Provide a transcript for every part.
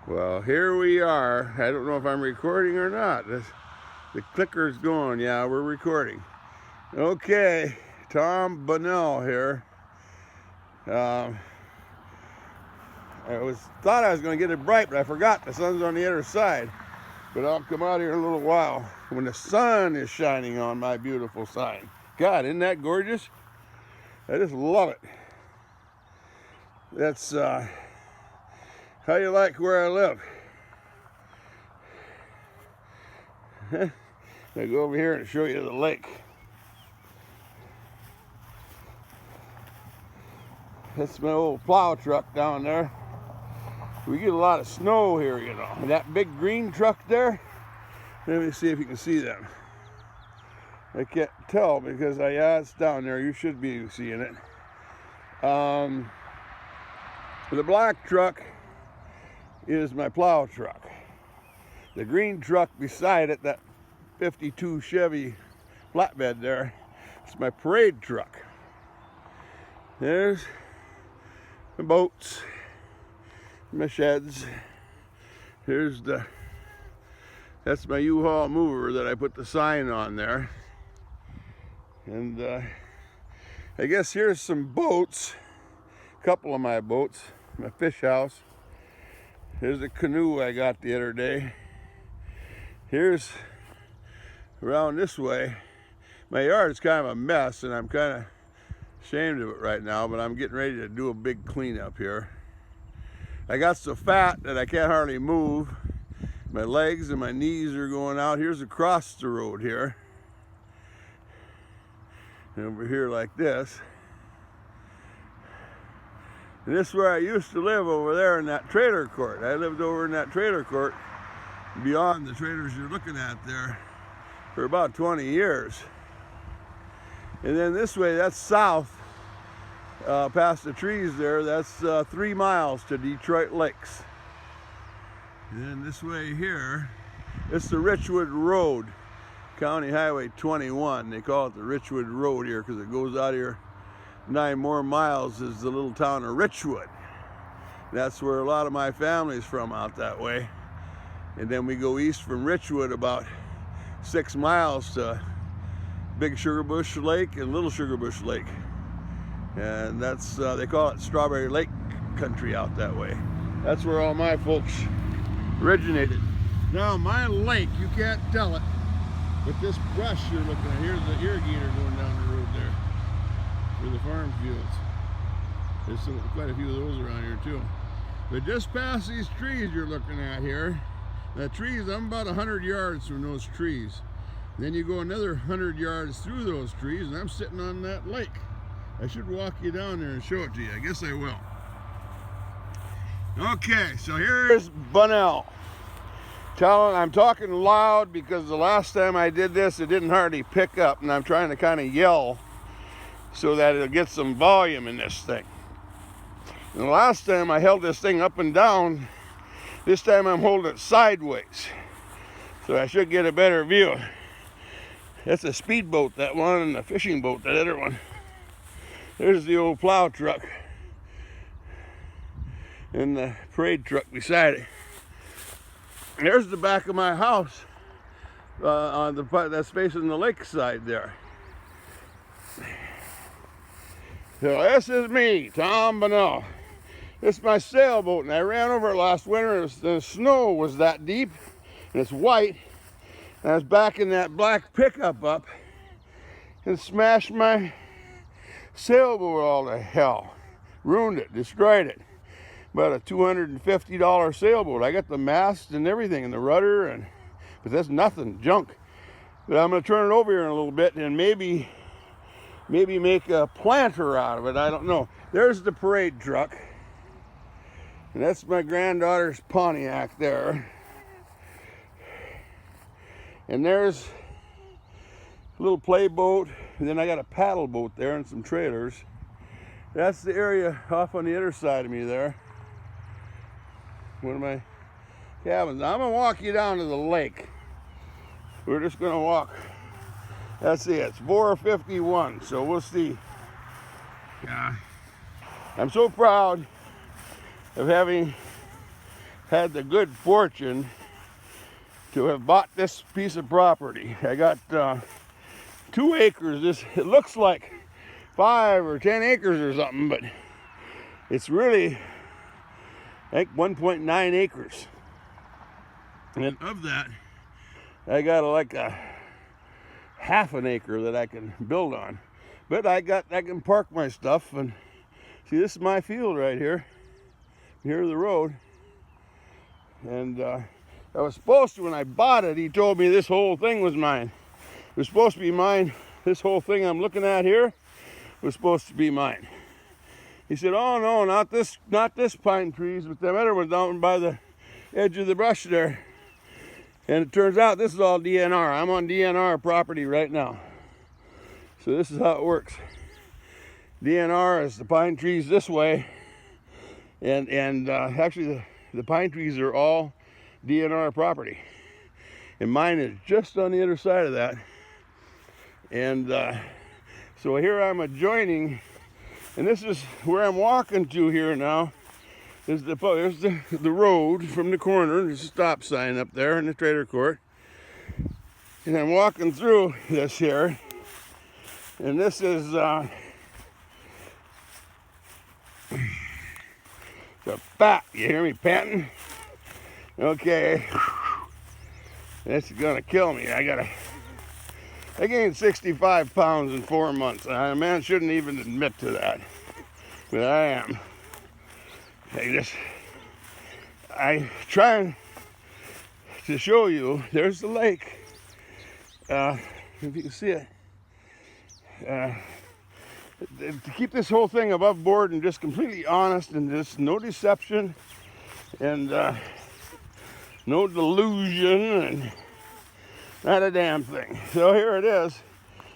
Well, here we are. I don't know if I'm recording or not. The clicker's going. Yeah, we're recording. Okay, Tom Bunnell here. I thought I was going to get it bright, but I forgot the sun's on the other side. But I'll come out here in a little while when the sun is shining on my beautiful sign. God, isn't that gorgeous? I just love it. That's how you like where I live. I go over here and show you the lake. That's my old plow truck down there. We get a lot of snow here, you know. And that big green truck there, let me see if you can see that. I can't tell because it's down there. You should be seeing it. The black truck is my plow truck. The green truck beside it, that 52 Chevy flatbed there, it's my parade truck. There's the boats, my sheds. That's my U-Haul mover that I put the sign on there. And I guess here's some boats, a couple of my boats, my fish house. Here's a canoe I got the other day. Here's around this way. My yard's kind of a mess and I'm kind of ashamed of it right now, but I'm getting ready to do a big cleanup here. I got so fat that I can't hardly move. My legs and my knees are going out. Here's across the road here. And over here like this. And this is where I used to live, over there in that trailer court. I lived over in that trailer court beyond the trailers you're looking at there for about 20 years. And then this way, that's south, past the trees there, that's 3 miles to Detroit Lakes. And then this way here, it's the Richwood Road, County Highway 21. They call it the Richwood Road here because it goes out here 9 more miles is the little town of Richwood. That's where a lot of my family's from, out that way. And then we go east from Richwood about 6 miles to Big Sugarbush Lake and Little Sugarbush Lake. And that's, they call it Strawberry Lake country out that way. That's where all my folks originated. Now my lake, you can't tell it, but this brush you're looking at, here's the irrigator going down the road there for the farm fields. There's quite a few of those around here too. But just past these trees you're looking at here, the trees, I'm about 100 yards from those trees. Then you go another 100 yards through those trees and I'm sitting on that lake. I should walk you down there and show it to you. I guess I will. Okay, so here's Bunnell. I'm talking loud because the last time I did this, it didn't hardly pick up, and I'm trying to kind of yell so that it'll get some volume in this thing. And the last time I held this thing up and down, this time I'm holding it sideways. So I should get a better view. That's a speedboat, that one, and a fishing boat, that other one. There's the old plow truck and the parade truck beside it. There's the back of my house on the part that's facing the lakeside there. So this is me, Tom Bunnell. This is my sailboat, and I ran over it last winter. The snow was that deep, and it's white. And I was backing that black pickup up and smashed my sailboat all to hell. Ruined it, destroyed it. About a $250 sailboat. I got the mast and everything and the rudder, but that's nothing, junk. But I'm gonna turn it over here in a little bit and maybe make a planter out of it. I don't know. There's the parade truck. And that's my granddaughter's Pontiac there. And there's a little play boat. And then I got a paddle boat there and some trailers. That's the area off on the other side of me there. One of my cabins. I'm gonna walk you down to the lake. We're just gonna walk. That's it. It's 4:51, so we'll see. Yeah. I'm so proud of having had the good fortune to have bought this piece of property. I got 2 acres. It looks like 5 or 10 acres or something, but it's really like 1.9 acres. And of that, I got like a half an acre that I can build on. But I can park my stuff, and see, this is my field right here. Here's the road. And I was supposed to, when I bought it, he told me this whole thing was mine. It was supposed to be mine. This whole thing I'm looking at here was supposed to be mine. He said, oh no, not this pine trees, but them other ones down by the edge of the brush there. And it turns out this is all DNR. I'm on DNR property right now. So this is how it works. DNR is the pine trees this way, and actually the pine trees are all DNR property. And mine is just on the other side of that. And so here I'm adjoining, and this is where I'm walking to here now. There's the road from the corner. There's a stop sign up there in the trailer court. And I'm walking through this here. And this is the fat. You hear me panting? Okay. This is gonna kill me. I gained 65 pounds in 4 months. A man shouldn't even admit to that, but I am. I trying to show you. There's the lake. If you can see it. To keep this whole thing above board and just completely honest and just no deception and no delusion and not a damn thing. So here it is.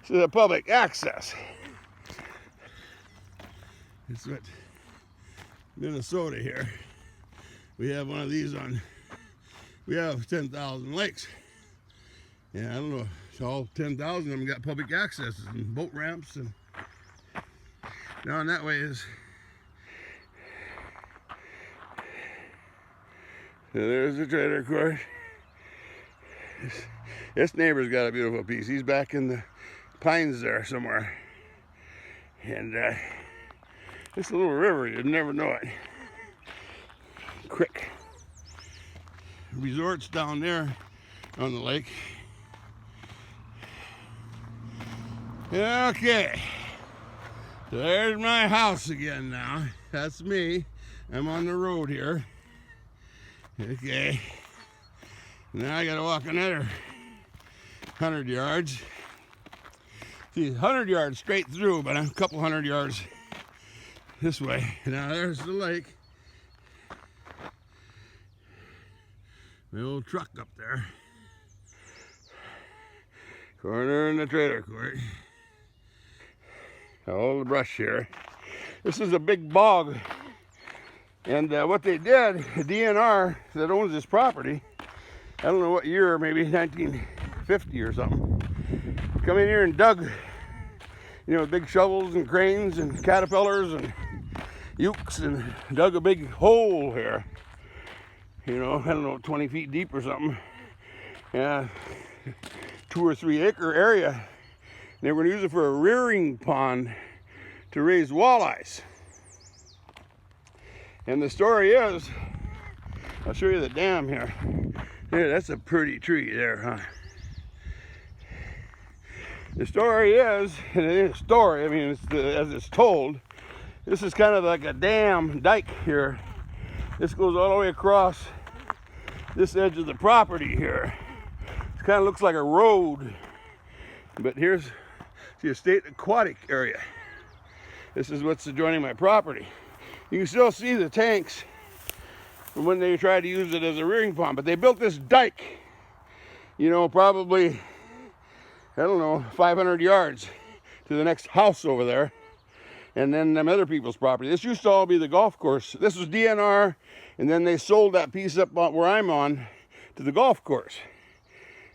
This is a public access. It's what Minnesota here. We have one of these on. We have 10,000 lakes. Yeah, I don't know. All 10,000 of them got public access and boat ramps, and down that way is. So there's the trailer court. This neighbor's got a beautiful piece. He's back in the pines there somewhere. And this little river, you'd never know it. Creek. Resorts down there on the lake. Okay. So there's my house again now. That's me. I'm on the road here. Okay. Now I gotta walk another 100 yards. See, 100 yards straight through, but I'm a couple 100 yards this way. Now there's the lake. The old truck up there. Corner in the trailer court. All the brush here. This is a big bog. And what they did, the DNR that owns this property, I don't know what year, maybe 1950 or something, come in here and dug, big shovels and cranes and caterpillars and ukes and dug a big hole here. I don't know, 20 feet deep or something. Yeah, 2 or 3 acre area. They were going to use it for a rearing pond to raise walleyes. And the story is, I'll show you the dam here. Yeah, that's a pretty tree there, huh? The story is, and it is a story, I mean, as it's told, this is kind of like a dam dike here. This goes all the way across this edge of the property here. It kind of looks like a road, but here's the estate aquatic area. This is what's adjoining my property. You can still see the tanks from when they tried to use it as a rearing pond, but they built this dike, probably, I don't know, 500 yards to the next house over there, and then them other people's property. This used to all be the golf course. This was DNR, and then they sold that piece up where I'm on to the golf course.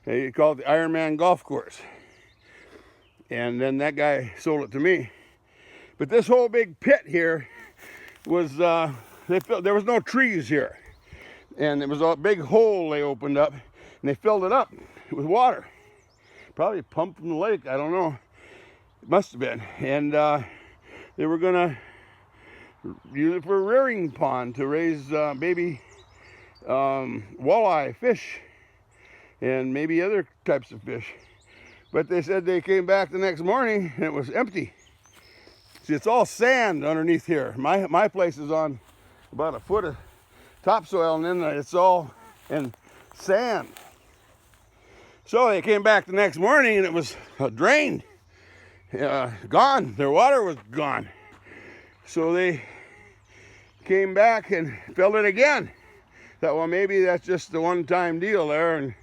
They called it the Ironman Golf Course. And then that guy sold it to me. But this whole big pit here was, there was no trees here. And it was a big hole they opened up, and they filled it up with water. Probably pumped from the lake, I don't know. It must have been. And they were gonna use it for a rearing pond to raise baby walleye fish and maybe other types of fish. But they said they came back the next morning and it was empty. See, it's all sand underneath here. My place is on about a foot of topsoil, and then it's all in sand. So they came back the next morning and it was drained, gone. Their water was gone. So they came back and filled it again. Thought, well, maybe that's just the one-time deal there, and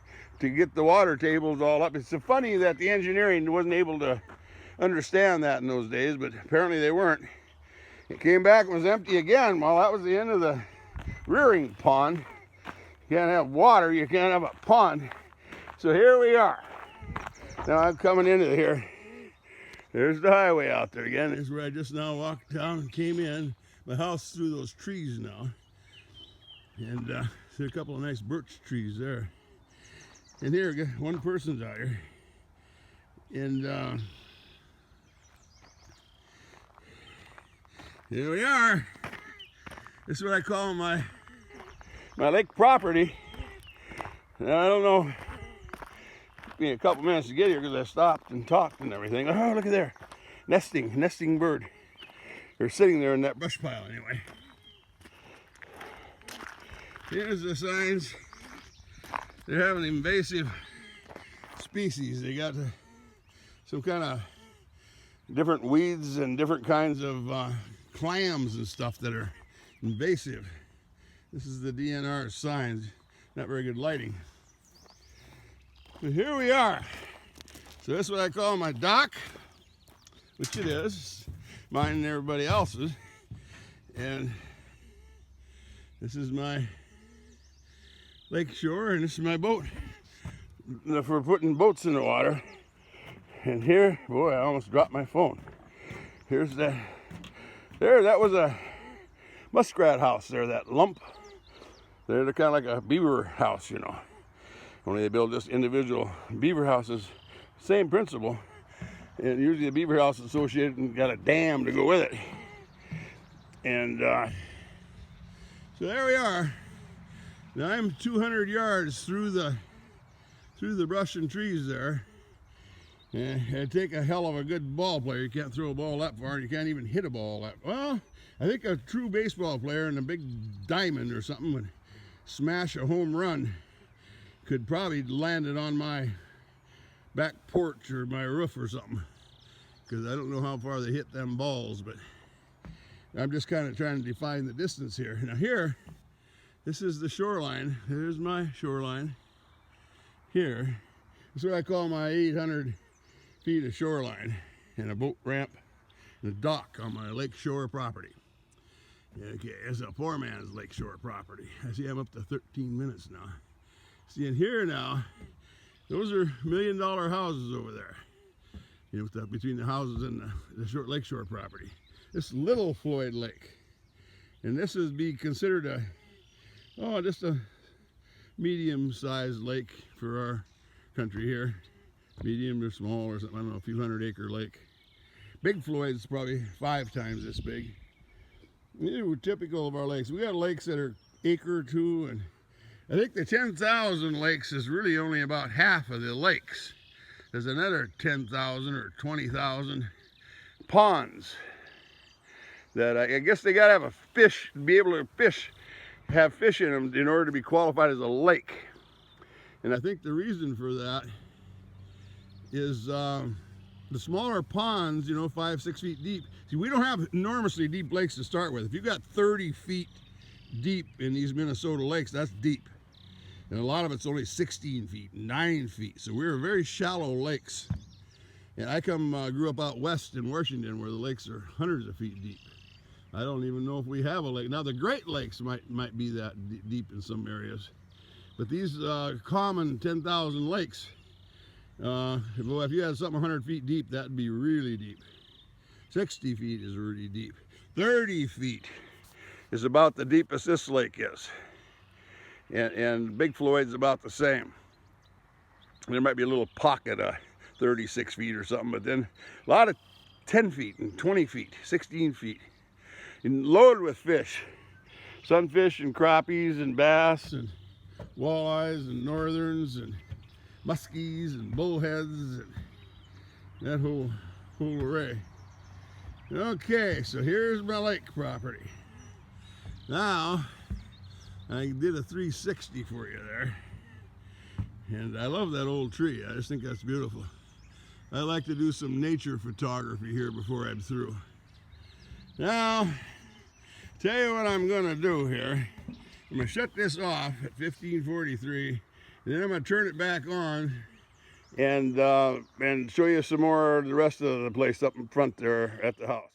to get the water tables all up. It's so funny that the engineering wasn't able to understand that in those days, but apparently they weren't. It came back and was empty again. Well, that was the end of the rearing pond. You can't have water, you can't have a pond. So here we are. Now I'm coming into here. There's the highway out there again. This is where I just now walked down and came in. My house through those trees now. And there's a couple of nice birch trees there. And here, one person's out here. And here we are. This is what I call my lake property. And I don't know, it took me a couple minutes to get here because I stopped and talked and everything. Oh, look at there. Nesting bird. They're sitting there in that brush pile anyway. Here's the signs. They have an invasive species. They got some kind of different weeds and different kinds of clams and stuff that are invasive. This is the DNR signs. Not very good lighting. But here we are. So this is what I call my dock, which it is. Mine and everybody else's. And this is my lake shore, and this is my boat for putting boats in the water. And here, boy, I almost dropped my phone. Here's that. There, that was a muskrat house there, that lump. They're kind of like a beaver house, you know. Only they build just individual beaver houses. Same principle. And usually a beaver house is associated and got a dam to go with it. And so there we are. Now I'm 200 yards through the brush and trees there. And it'd take a hell of a good ball player. You can't throw a ball that far, and you can't even hit a ball that well. I think a true baseball player and a big diamond or something would smash a home run. Could probably land it on my back porch or my roof or something, because I don't know how far they hit them balls, but I'm just kind of trying to define the distance here. Now here, this is the shoreline. There's my shoreline. Here, this is what I call my 800 feet of shoreline, and a boat ramp and a dock on my lakeshore property. Okay, it's a poor man's lakeshore property. I see I'm up to 13 minutes now. See, in here now, those are $1 million houses over there. You know, between the houses and the lakeshore property. This Little Floyd Lake. And this is be considered just a medium-sized lake for our country here. Medium or small or something, I don't know, a few hundred-acre lake. Big Floyd's probably 5 times this big. These are typical of our lakes. We got lakes that are acre or two, and I think the 10,000 lakes is really only about half of the lakes. There's another 10,000 or 20,000 ponds that I guess they gotta have a fish, be able to have fish in them in order to be qualified as a lake. And I think the reason for that is the smaller ponds, you know, 5-6 feet deep. See, we don't have enormously deep lakes to start with. If you've got 30 feet deep in these Minnesota lakes, that's deep. And a lot of it's only 16 feet, 9 feet. So we're very shallow lakes. And I grew up out west in Washington where the lakes are hundreds of feet deep. I don't even know if we have a lake. Now the Great Lakes might be that deep in some areas. But these common 10,000 lakes, if you had something 100 feet deep, that'd be really deep. 60 feet is really deep. 30 feet is about the deepest this lake is. and Big Floyd's about the same. There might be a little pocket of 36 feet or something, but then a lot of 10 feet and 20 feet, 16 feet, and loaded with fish. Sunfish and crappies and bass and walleyes and northerns and muskies and bullheads and that whole array. Okay, so here's my lake property. Now, I did a 360 for you there. And I love that old tree. I just think that's beautiful. I like to do some nature photography here before I'm through. Now, tell you what I'm gonna do here. I'm gonna shut this off at 1543, and then I'm gonna turn it back on and show you some more of the rest of the place up in front there at the house.